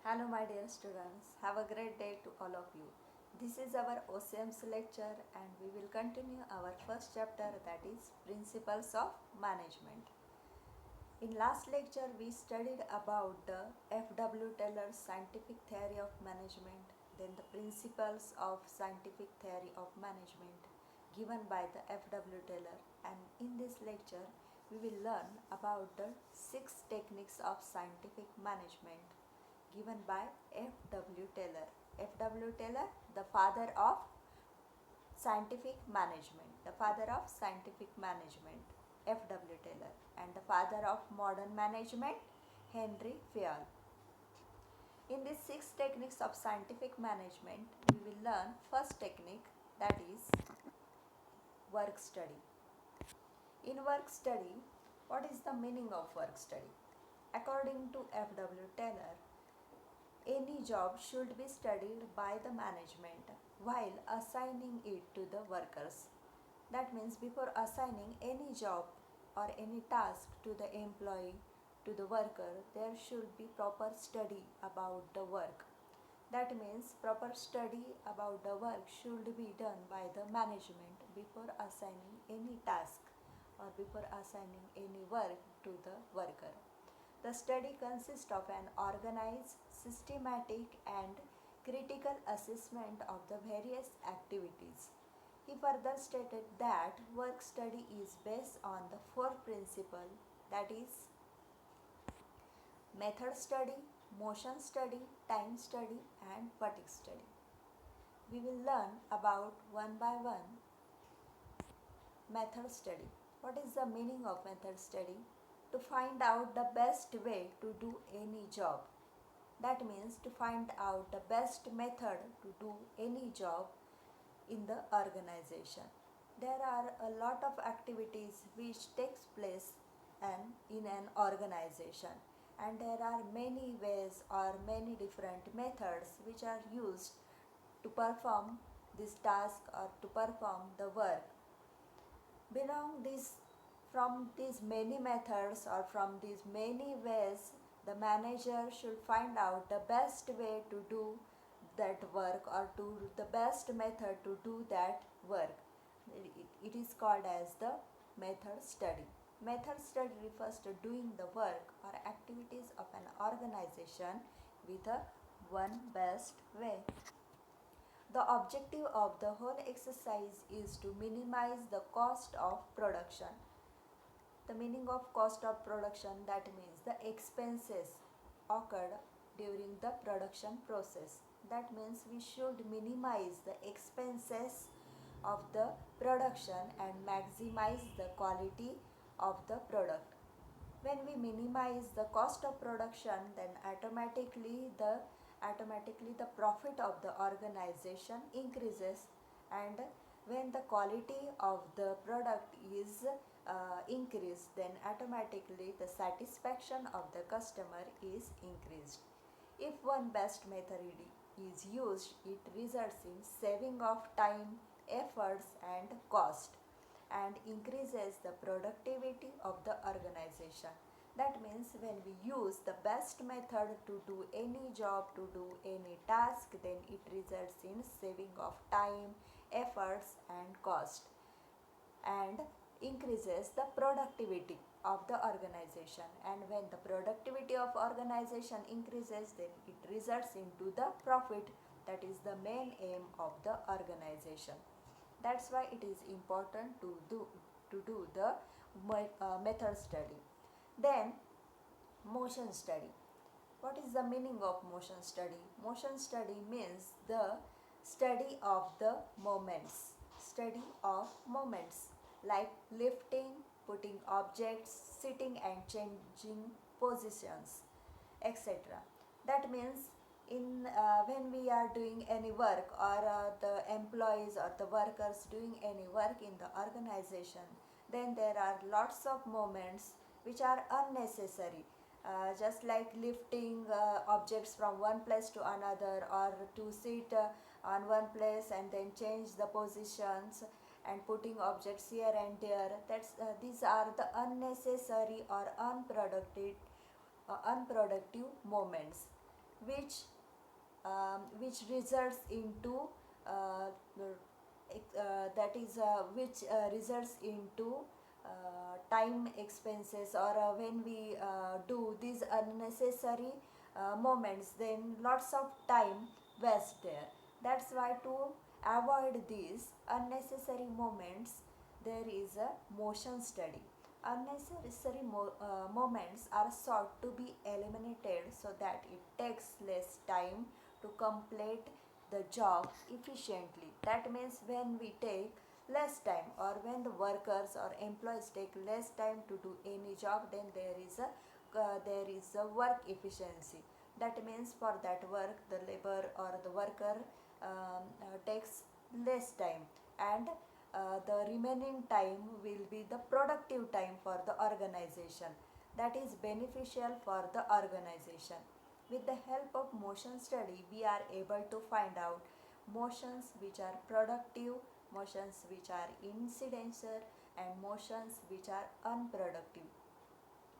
Hello my dear students, have a great day to all of you. This is our OCM's lecture and we will continue our first chapter, that is Principles of Management. In last lecture we studied about the F.W. Taylor's scientific theory of management, then the principles of scientific theory of management given by the F.W. Taylor, and in this lecture we will learn about the 6 techniques of scientific management given by F.W. Taylor. F.W. Taylor, the father of scientific management, the father of scientific management, F.W. Taylor, and the father of modern management, Henry Fayol. In these 6 techniques of scientific management, we will learn first technique, that is work study. In work study, what is the meaning of work study? According to F.W. Taylor, any job should be studied by the management while assigning it to the workers. That means before assigning any job or any task to the employee, to the worker, there should be proper study about the work. That means proper study about the work should be done by the management before assigning any task or before assigning any work to the worker. The study consists of an organized, systematic, and critical assessment of the various activities. He further stated that work study is based on the 4 principles, that is method study, motion study, time study, and fatigue study. We will learn about one by one method study. What is the meaning of method study? To find out the best way to do any job. That means to find out the best method to do any job in the organization. There are a lot of activities which takes place in an organization, and there are many ways or many different methods which are used to perform this task or to perform the work. Belong this From these many methods or from these many ways, the manager should find out the best way to do that work or to the best method to do that work. It is called as the method study. Method study refers to doing the work or activities of an organization with a one best way. The objective of the whole exercise is to minimize the cost of production. The meaning of cost of production, that means the expenses occurred during the production process. That means we should minimize the expenses of the production and maximize the quality of the product. When we minimize the cost of production, then automatically the profit of the organization increases, and when the quality of the product is increased, then automatically the satisfaction of the customer is increased. If one best method is used, it results in saving of time, efforts, and cost, and increases the productivity of the organization. That means when we use the best method to do any job, to do any task, then it results in saving of time, efforts, and cost, and increases the productivity of the organization. And when the productivity of organization increases, then it results into the profit. That is the main aim of the organization. That's why it is important to do the method study. Then motion study. What is the meaning of motion study? Motion study means the study of the moments. Study of moments like lifting, putting objects, sitting and changing positions, etc. That means when we are doing any work, or the employees or the workers doing any work in the organization, then there are lots of moments which are unnecessary, just like lifting objects from one place to another, or to sit on one place and then change the positions and putting objects here and there. These are the unnecessary or unproductive moments. which which results into uh, that is which results into time expenses, or when we do these unnecessary moments, then lots of time waste there. That's why, to avoid these unnecessary moments, there is a motion study. Unnecessary moments are sought to be eliminated so that it takes less time to complete the job efficiently. That means when we take less time, or when the workers or employees take less time to do any job, then there is a work efficiency. That means for that work, the labor or the worker takes less time, and the remaining time will be the productive time for the organization, that is beneficial for the organization. With the help of motion study, we are able to find out motions which are productive, motions which are incidental, and motions which are unproductive.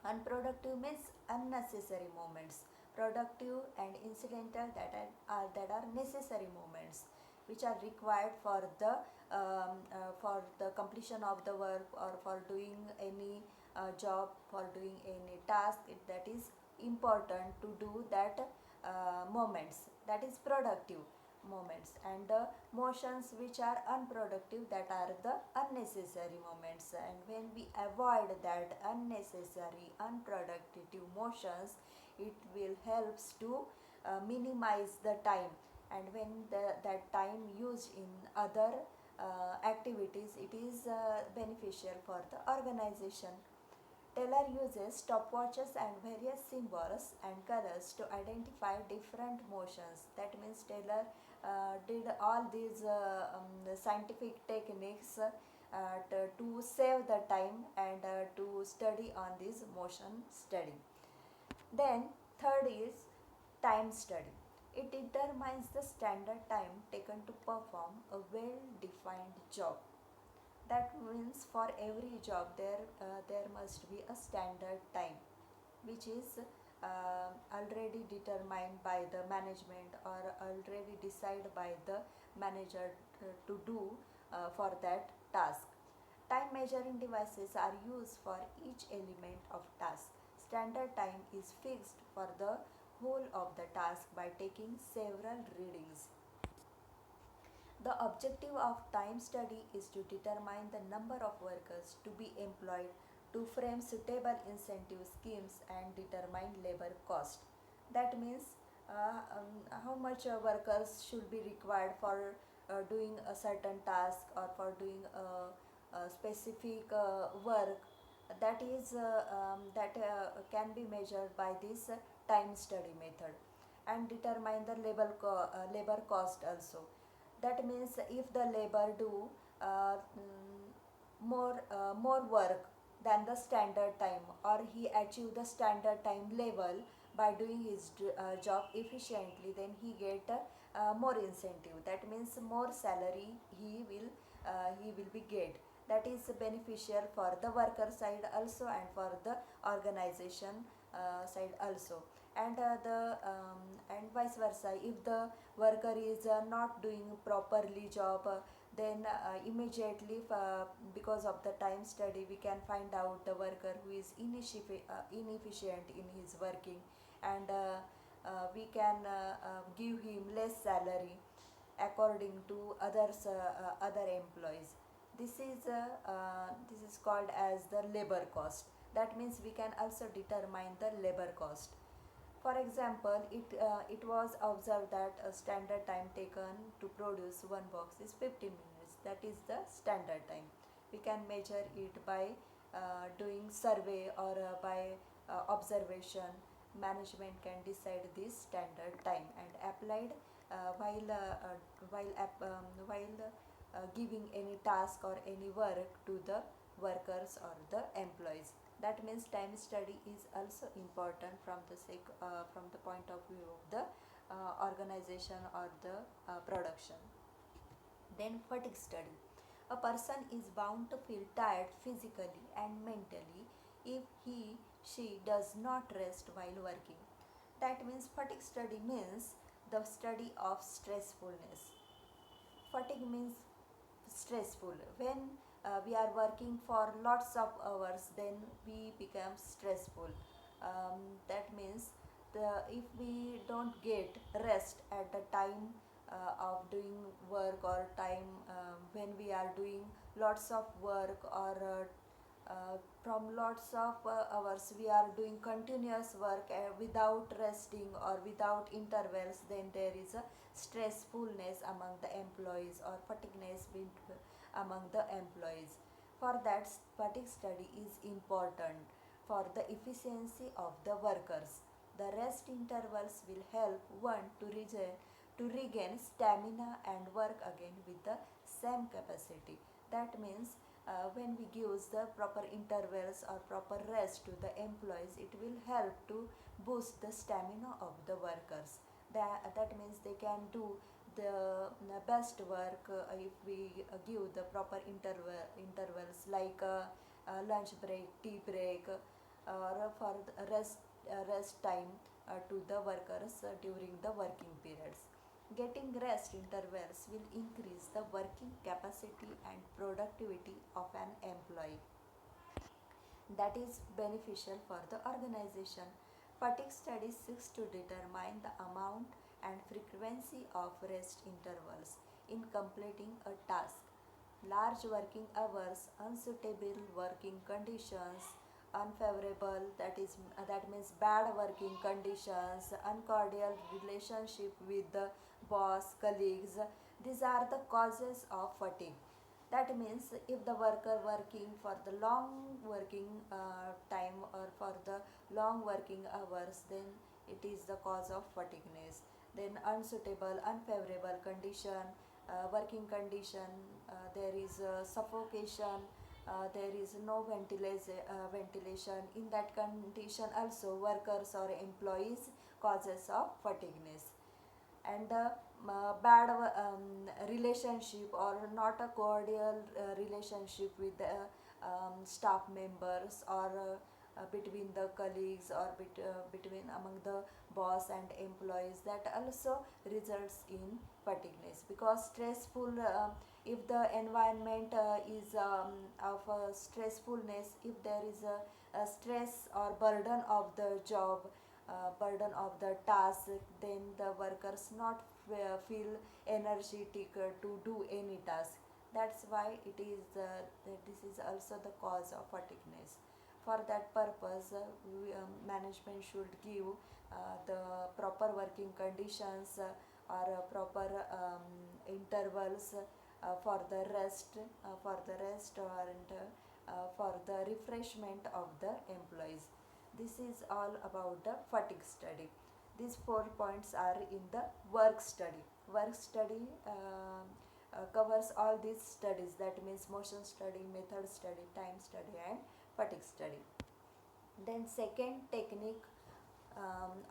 Unproductive means unnecessary moments. Productive and incidental, that are necessary moments, which are required for the completion of the work, or for doing any job, for doing any task that is important to do that moments, that is productive moments. And the motions which are unproductive, that are the unnecessary moments. And when we avoid that unnecessary unproductive motions, it will helps to minimize the time. And when that time used in other activities, it is beneficial for the organization. Taylor uses stopwatches and various symbols and colors to identify different motions. That means Taylor did all these scientific techniques to save the time, and to study on this motion study. Then, third is time study. It determines the standard time taken to perform a well defined job. That means for every job, there must be a standard time, which is already determined by the management, or already decided by the manager to do for that task. Time measuring devices are used for each element of task. Standard time is fixed for the whole of the task by taking several readings. The objective of time study is to determine the number of workers to be employed, to frame suitable incentive schemes, and determine labor cost. That means how much workers should be required for doing a certain task, or for doing a specific work. That can be measured by this time study method. And determine the labor cost also. That means if the labor do more work than the standard time, or he achieve the standard time level by doing his job efficiently, then he get more incentive. That means more salary he will be get. That is beneficial for the worker side also, and for the organization side also. And and vice versa, if the worker is not doing properly job, then immediately, because of the time study, we can find out the worker who is inefficient in his working. And we can give him less salary according to other employees. This is called as the labor cost. That means we can also determine the labor cost. For example, it was observed that a standard time taken to produce one box is 15 minutes. That is the standard time. We can measure it by doing survey, or by observation. Management can decide this standard time, and applied while giving any task or any work to the workers or the employees. That means time study is also important from the point of view of the organization or the production. Then, fatigue study. A person is bound to feel tired physically and mentally if he she does not rest while working. That means fatigue study means the study of stressfulness. Fatigue means stressful. When we are working for lots of hours, then we become stressful. That means if we don't get rest at the time of doing work, or time when we are doing lots of work, or from lots of hours we are doing continuous work without resting or without intervals, then there is a stressfulness among the employees, or fatigueness among the employees. For that, fatigue study is important for the efficiency of the workers. The rest intervals will help one to regain stamina and work again with the same capacity. That means when we give the proper intervals or proper rest to the employees, it will help to boost the stamina of the workers. That means they can do the best work if we give the proper intervals, like lunch break, tea break, or for the rest time to the workers during the working periods. Getting rest intervals will increase the working capacity and productivity of an employee. That is beneficial for the organization. Fatigue study seeks to determine the amount and frequency of rest intervals in completing a task. Large working hours, unsuitable working conditions, unfavorable, that means bad working conditions, uncordial relationship with the boss, colleagues, these are the causes of fatigue. That means if the worker working for the long working time, or for the long working hours, then it is the cause of fatigueness. Then unsuitable, unfavorable condition, working condition, there is suffocation, there is no ventilation. In that condition also, workers or employees causes of fatigueness. And the bad relationship, or not a cordial relationship with the staff members, or between the colleagues, or between among the boss and employees, that also results in fatigueness. Because stressful, if the environment is of stressfulness, if there is a stress or burden of the job, burden of the task, then the workers not feel energetic to do any task. That's why this is also the cause of fatigueness. For that purpose, management should give the proper working conditions, or proper intervals for the rest, and for the refreshment of the employees. This is all about the fatigue study. These 4 points are in the work study. Work study covers all these studies, that means motion study, method study, time study, and fatigue study. Then second technique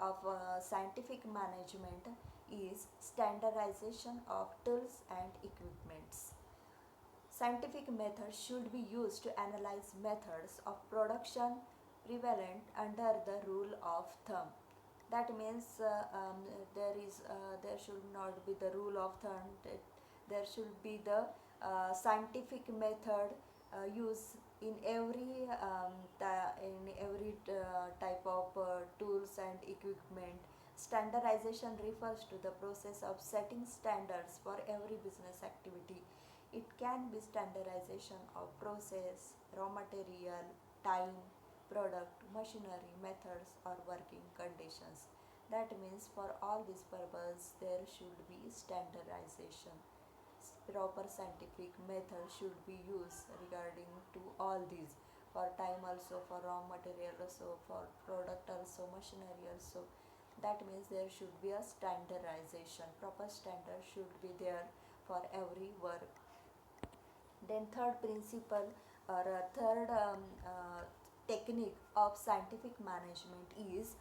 of scientific management is standardization of tools and equipments. Scientific methods should be used to analyze methods of production prevalent under the rule of thumb. That means there should not be the rule of thumb. There should be the scientific method used in every type of tools and equipment. Standardization refers to the process of setting standards for every business activity. It can be standardization of process, raw material, time, product, machinery, methods, or working conditions. That means for all these purposes there should be standardization. Proper scientific method should be used regarding to all these. For time also, for raw material also, for product also, machinery also. That means there should be a standardization. Proper standard should be there for every work. Then third principle, or third technique of scientific management is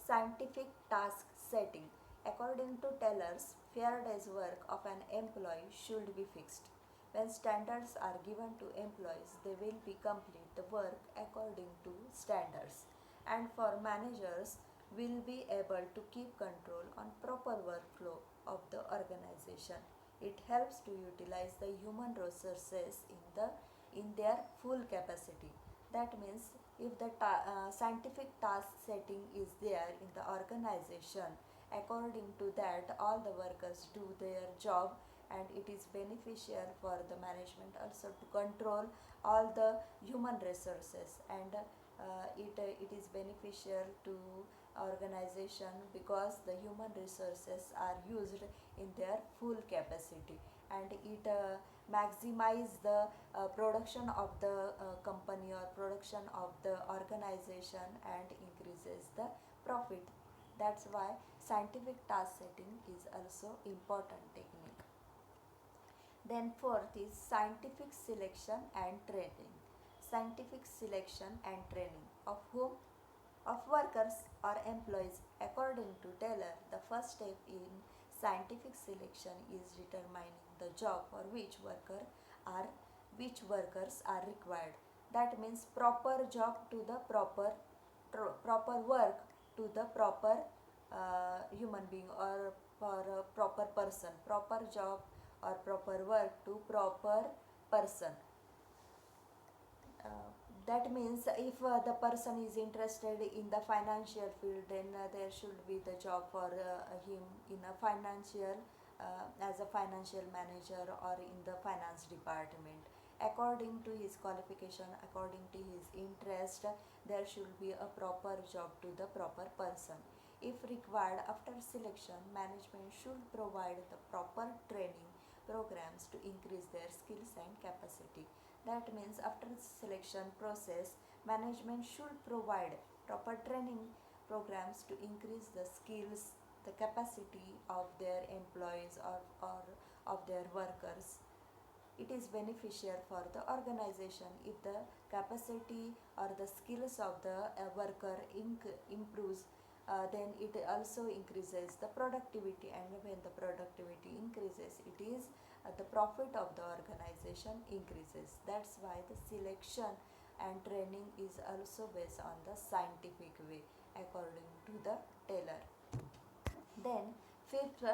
scientific task setting. According to Taylor's, fair day's work of an employee should be fixed. When standards are given to employees, they will be complete the work according to standards. And for managers, will be able to keep control on proper workflow of the organization. It helps to utilize the human resources in their full capacity. That means if the scientific task setting is there in the organization, according to that all the workers do their job, and it is beneficial for the management also to control all the human resources, and it is beneficial to organization because the human resources are used in their full capacity, and it maximize the production of the company or production of the organization and increases the profit. That's why scientific task setting is also important technique. Then fourth is scientific selection and training. Scientific selection and training of whom? Of workers or employees. According to Taylor, the first step in scientific selection is determining the job for are which workers are required. That means proper job to the proper work to the proper human being, or for a proper person, proper job or proper work to proper person. uh, that means if the person is interested in the financial field, then there should be the job for him in a financial as a financial manager or in the finance department. According to his qualification, according to his interest, there should be a proper job to the proper person. If required, after selection, management should provide the proper training programs to increase their skills and capacity. That means after selection process, management should provide proper training programs to increase the skills, the capacity of their employees, or of their workers. It is beneficial for the organization if the capacity or the skills of the worker improves. Then it also increases the productivity, and when the productivity increases, it is the profit of the organization increases. That's why the selection and training is also based on the scientific way, according to the Taylor. Then fifth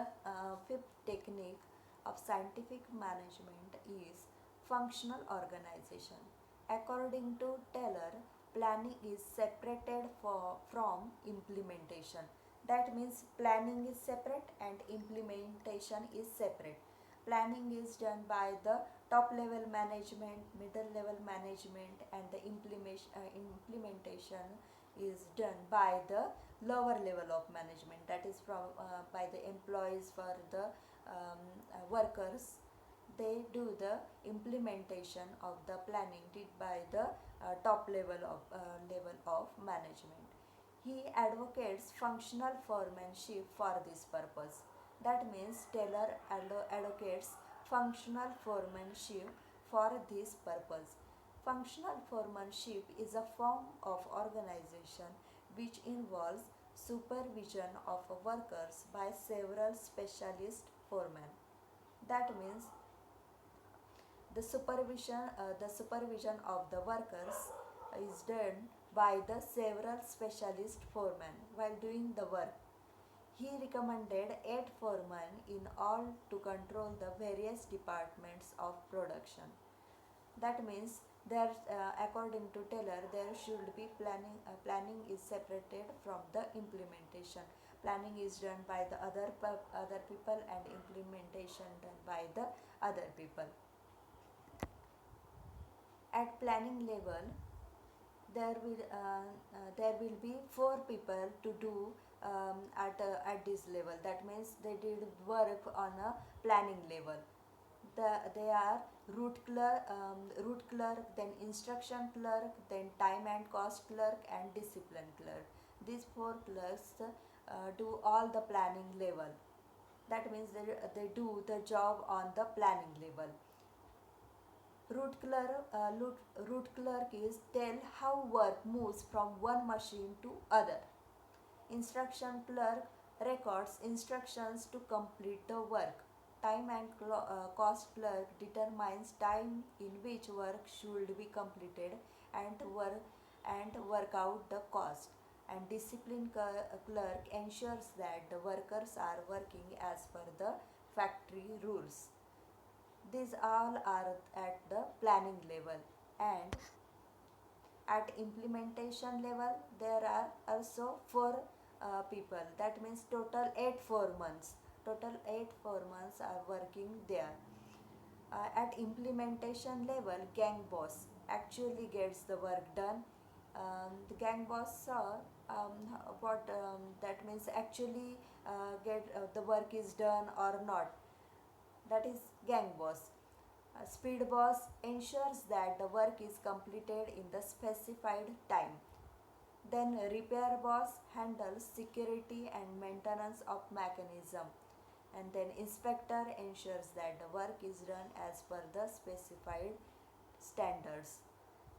technique of scientific management is functional organization. According to Taylor, planning is separated from implementation. That means planning is separate and implementation is separate. Planning is done by the top level management, middle level management, and the implementation is done by the lower level of management, that is from by the employees for the workers. They do the implementation of the planning did by the top level of management. He advocates functional foremanship for this purpose. That means Taylor advocates functional foremanship for this purpose. Functional foremanship is a form of organization which involves supervision of workers by several specialist foremen. That means the supervision of the workers is done by the several specialist foremen while doing the work. He recommended 8 foremen in all to control the various departments of production. That means there, according to Taylor, there should be planning. Planning is separated from the implementation. Planning is done by the other people, and implementation done by the other people. At planning level, there will be 4 people to do at this level. That means they did work on a planning level. They are root clerk, then instruction clerk, then time and cost clerk, and discipline clerk. These 4 clerks do all the planning level. That means they do the job on the planning level. Root clerk is tell how work moves from one machine to other. Instruction clerk records instructions to complete the work. Time and cost clerk determines time in which work should be completed and work out the cost. and discipline clerk ensures that the workers are working as per the factory rules. These all are at the planning level, and at implementation level there are also four people. That means total 8 4 months. Total 8 4 months are working there. At implementation level, gang boss actually gets the work done. The gang boss saw what that means actually get the work is done or not. That is gang boss. Speed boss ensures that the work is completed in the specified time. Then repair boss handles security and maintenance of mechanism. And then inspector ensures that the work is done as per the specified standards.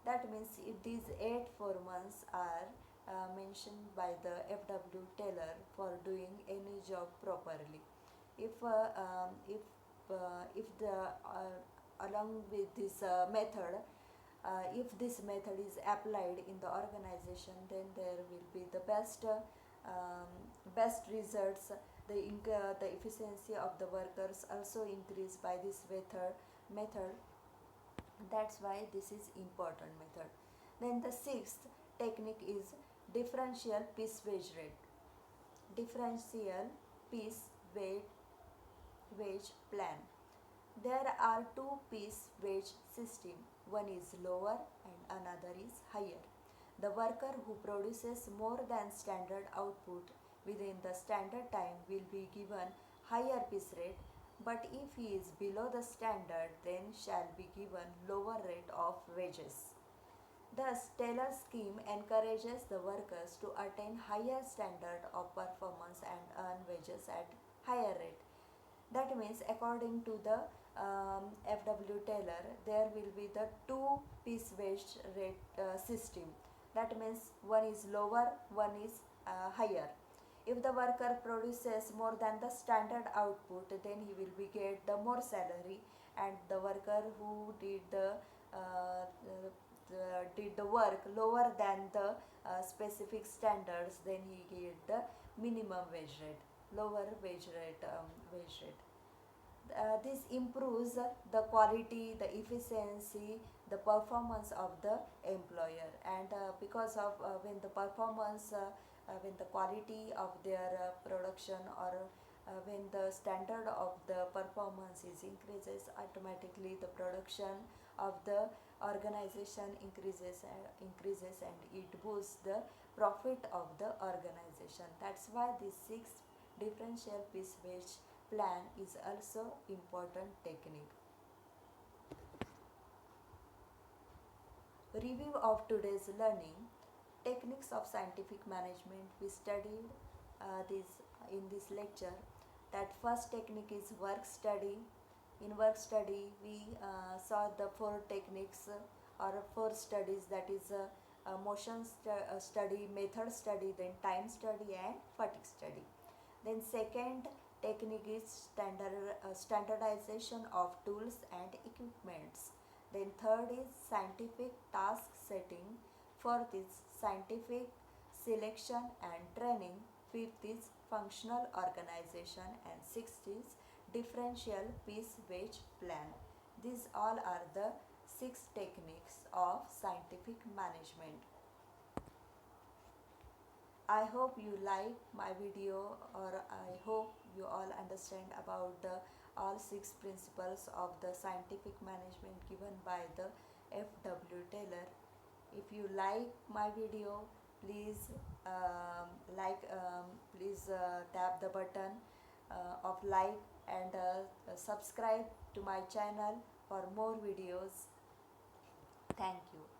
That means these 8 4 months are mentioned by the FW Taylor for doing any job properly. If the along with this method, if this method is applied in the organization, then there will be the best results. The efficiency of the workers also increase by this method. That's why this is important method. Then the sixth technique is differential piece wage rate. Differential piece wage plan. There are two piece wage system. One is lower and another is higher. The worker who produces more than standard output within the standard time will be given higher piece rate, but if he is below the standard, then shall be given lower rate of wages. Thus, Taylor scheme encourages the workers to attain higher standard of performance and earn wages at higher rate. That means according to the FW Taylor, there will be the two piece wage rate system. That means one is lower, one is higher. If the worker produces more than the standard output, then he will be get the more salary, and the worker who did the work lower than the specific standards, then he get the minimum wage rate, lower wage rate. This improves the quality, the efficiency, the performance of the employer, and because of when the quality of their production, or when the standard of the performance is increases, automatically the production of the organization increases and it boosts the profit of the organization. That's why this six differential piece wage plan is also important technique. Review of today's learning. Techniques of scientific management. We studied this in this lecture. That first technique is work study. In work study, we saw the four techniques or four studies, that is motion study, method study, then time study, and fatigue study. Then second technique is standardization of tools and equipments. Then third is scientific task setting. Fourth is scientific selection and training. Fifth is functional organization, and sixth is differential piece wage plan. These all are the 6 techniques of scientific management. I hope you like my video, or I hope you all understand about the all 6 principles of the scientific management given by the FW Taylor. If you like my video, please tap the button of like, and subscribe to my channel for more videos. Thank you.